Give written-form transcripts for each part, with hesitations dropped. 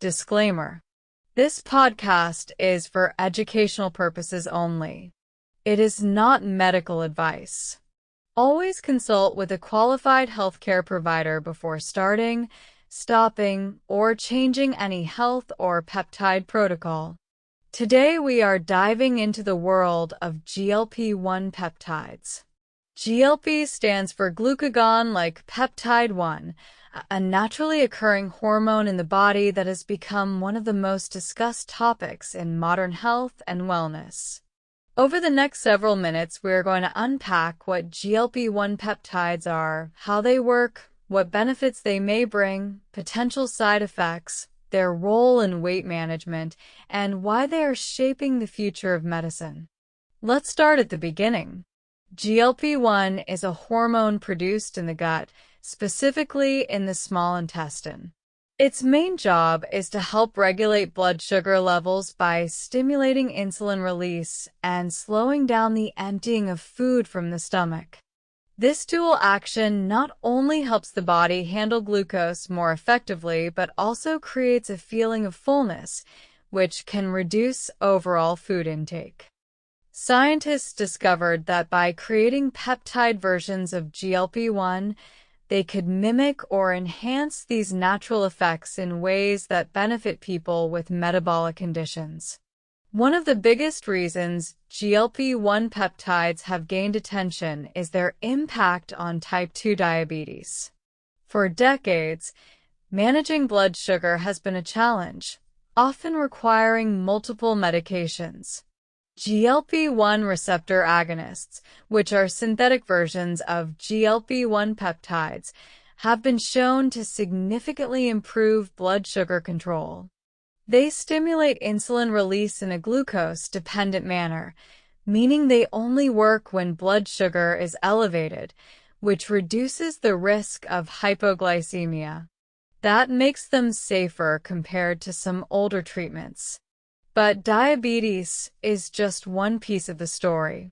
Disclaimer: this podcast is for educational purposes only. It is not medical advice. Always consult with a qualified healthcare provider before starting, stopping, or changing any health or peptide protocol. Today we are diving into the world of GLP-1 peptides. GLP stands for glucagon-like peptide 1, a naturally occurring hormone in the body that has become one of the most discussed topics in modern health and wellness. Over the next several minutes, we are going to unpack what GLP-1 peptides are, how they work, what benefits they may bring, potential side effects, their role in weight management, and why they are shaping the future of medicine. Let's start at the beginning. GLP-1 is a hormone produced in the gut, specifically in the small intestine. Its main job is to help regulate blood sugar levels by stimulating insulin release and slowing down the emptying of food from the stomach. This dual action not only helps the body handle glucose more effectively, but also creates a feeling of fullness, which can reduce overall food intake. Scientists discovered that by creating peptide versions of GLP-1, they could mimic or enhance these natural effects in ways that benefit people with metabolic conditions. One of the biggest reasons GLP-1 peptides have gained attention is their impact on type 2 diabetes. For decades, managing blood sugar has been a challenge, often requiring multiple medications. GLP-1 receptor agonists, which are synthetic versions of GLP-1 peptides, have been shown to significantly improve blood sugar control. They stimulate insulin release in a glucose-dependent manner, meaning they only work when blood sugar is elevated, which reduces the risk of hypoglycemia. That makes them safer compared to some older treatments. But diabetes is just one piece of the story.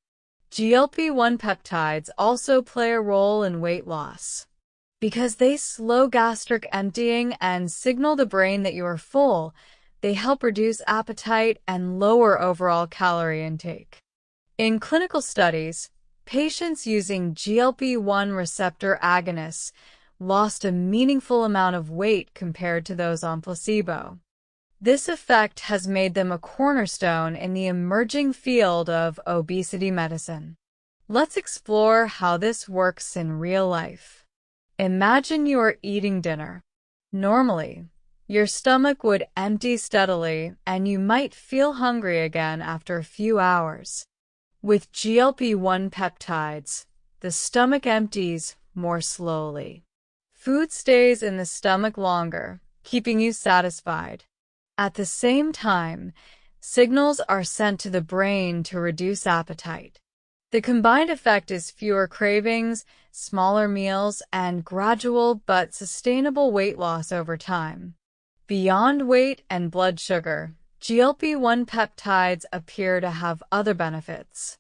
GLP-1 peptides also play a role in weight loss. Because they slow gastric emptying and signal the brain that you are full, they help reduce appetite and lower overall calorie intake. In clinical studies, patients using GLP-1 receptor agonists lost a meaningful amount of weight compared to those on placebo. This effect has made them a cornerstone in the emerging field of obesity medicine. Let's explore how this works in real life. Imagine you are eating dinner. Normally, your stomach would empty steadily and you might feel hungry again after a few hours. With GLP-1 peptides, the stomach empties more slowly. Food stays in the stomach longer, keeping you satisfied. At the same time, signals are sent to the brain to reduce appetite. The combined effect is fewer cravings, smaller meals, and gradual but sustainable weight loss over time. Beyond weight and blood sugar, GLP-1 peptides appear to have other benefits.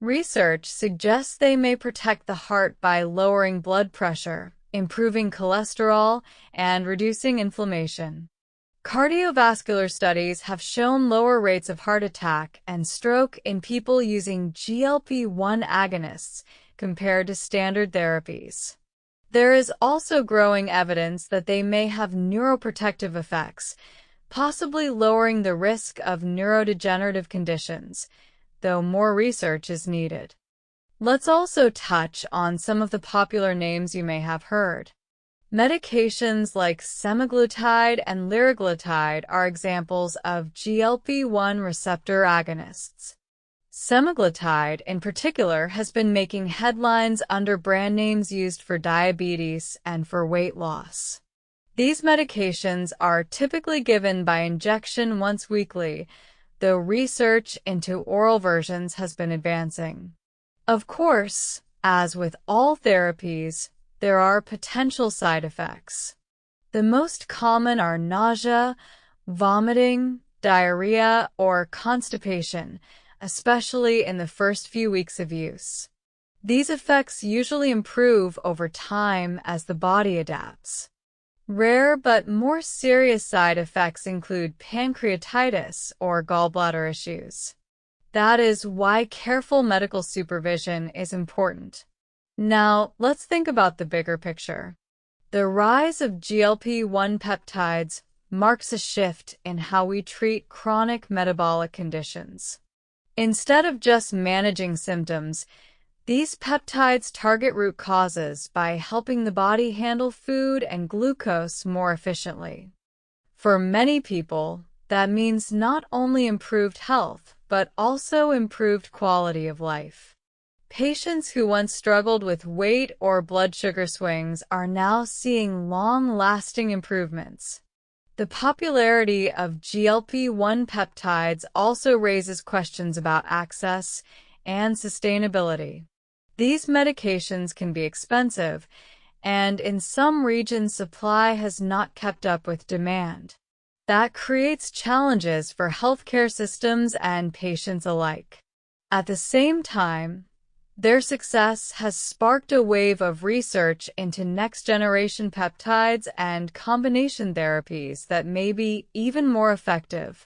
Research suggests they may protect the heart by lowering blood pressure, improving cholesterol, and reducing inflammation. Cardiovascular studies have shown lower rates of heart attack and stroke in people using GLP-1 agonists compared to standard therapies. There is also growing evidence that they may have neuroprotective effects, possibly lowering the risk of neurodegenerative conditions, though more research is needed. Let's also touch on some of the popular names you may have heard. Medications like semaglutide and liraglutide are examples of GLP-1 receptor agonists. Semaglutide, in particular, has been making headlines under brand names used for diabetes and for weight loss. These medications are typically given by injection once weekly, though research into oral versions has been advancing. Of course, as with all therapies, there are potential side effects. The most common are nausea, vomiting, diarrhea, or constipation, especially in the first few weeks of use. These effects usually improve over time as the body adapts. Rare but more serious side effects include pancreatitis or gallbladder issues. That is why careful medical supervision is important. Now, let's think about the bigger picture. The rise of GLP-1 peptides marks a shift in how we treat chronic metabolic conditions. Instead of just managing symptoms, these peptides target root causes by helping the body handle food and glucose more efficiently. For many people, that means not only improved health, but also improved quality of life. Patients who once struggled with weight or blood sugar swings are now seeing long-lasting improvements. The popularity of GLP-1 peptides also raises questions about access and sustainability. These medications can be expensive, and in some regions supply has not kept up with demand. That creates challenges for healthcare systems and patients alike. At the same time, their success has sparked a wave of research into next-generation peptides and combination therapies that may be even more effective.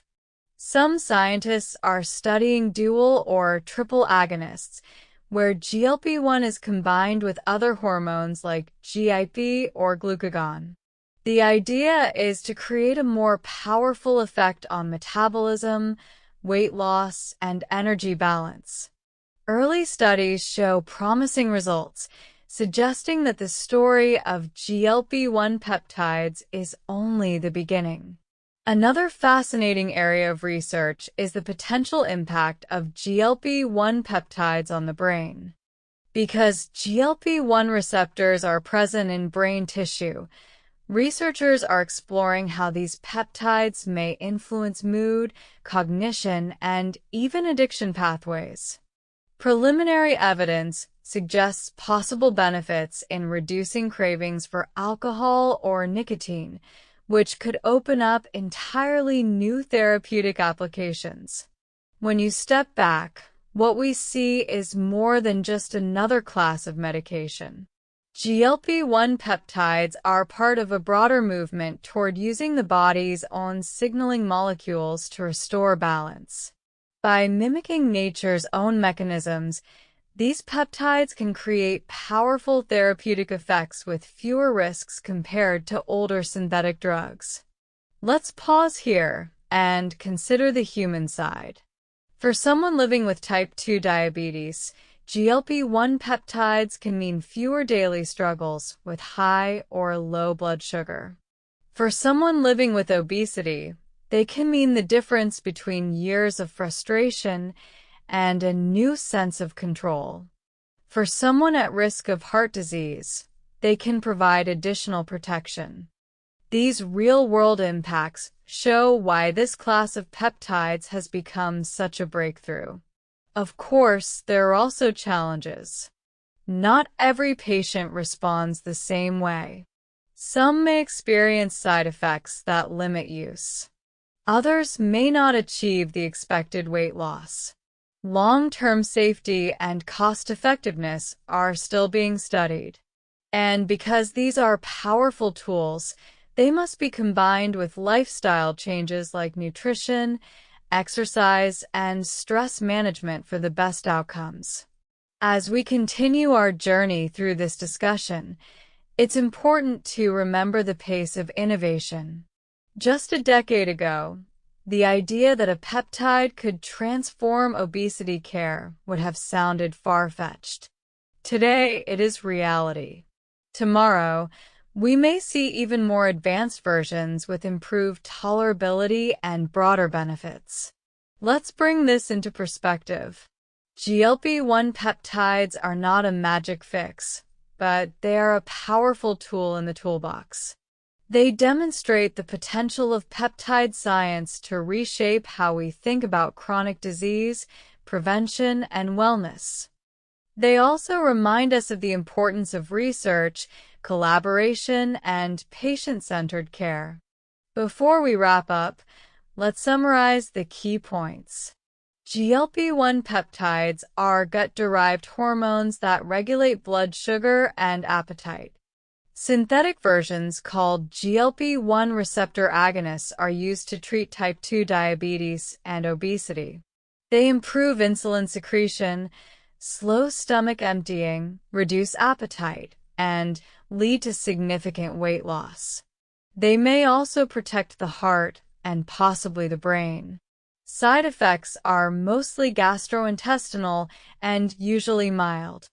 Some scientists are studying dual or triple agonists, where GLP-1 is combined with other hormones like GIP or glucagon. The idea is to create a more powerful effect on metabolism, weight loss, and energy balance. Early studies show promising results, suggesting that the story of GLP-1 peptides is only the beginning. Another fascinating area of research is the potential impact of GLP-1 peptides on the brain. Because GLP-1 receptors are present in brain tissue, researchers are exploring how these peptides may influence mood, cognition, and even addiction pathways. Preliminary evidence suggests possible benefits in reducing cravings for alcohol or nicotine, which could open up entirely new therapeutic applications. When you step back, what we see is more than just another class of medication. GLP-1 peptides are part of a broader movement toward using the body's own signaling molecules to restore balance. By mimicking nature's own mechanisms, these peptides can create powerful therapeutic effects with fewer risks compared to older synthetic drugs. Let's pause here and consider the human side. For someone living with type 2 diabetes, GLP-1 peptides can mean fewer daily struggles with high or low blood sugar. For someone living with obesity, they can mean the difference between years of frustration and a new sense of control. For someone at risk of heart disease, they can provide additional protection. These real-world impacts show why this class of peptides has become such a breakthrough. Of course, there are also challenges. Not every patient responds the same way. Some may experience side effects that limit use. Others may not achieve the expected weight loss. Long-term safety and cost-effectiveness are still being studied. And because these are powerful tools, they must be combined with lifestyle changes like nutrition, exercise, and stress management for the best outcomes. As we continue our journey through this discussion, it's important to remember the pace of innovation. Just a decade ago, the idea that a peptide could transform obesity care would have sounded far-fetched. Today, it is reality. Tomorrow, we may see even more advanced versions with improved tolerability and broader benefits. Let's bring this into perspective. GLP-1 peptides are not a magic fix, but they are a powerful tool in the toolbox. They demonstrate the potential of peptide science to reshape how we think about chronic disease, prevention, and wellness. They also remind us of the importance of research, collaboration, and patient-centered care. Before we wrap up, let's summarize the key points. GLP-1 peptides are gut-derived hormones that regulate blood sugar and appetite. Synthetic versions called GLP-1 receptor agonists are used to treat type 2 diabetes and obesity. They improve insulin secretion, slow stomach emptying, reduce appetite, and lead to significant weight loss. They may also protect the heart and possibly the brain. Side effects are mostly gastrointestinal and usually mild.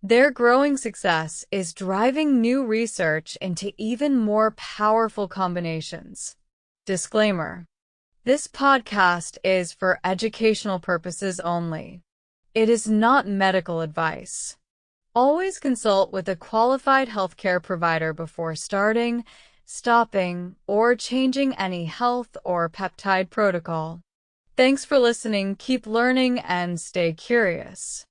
Their growing success is driving new research into even more powerful combinations. Disclaimer: this podcast is for educational purposes only. It is not medical advice. Always consult with a qualified healthcare provider before starting, stopping, or changing any health or peptide protocol. Thanks for listening. Keep learning and stay curious.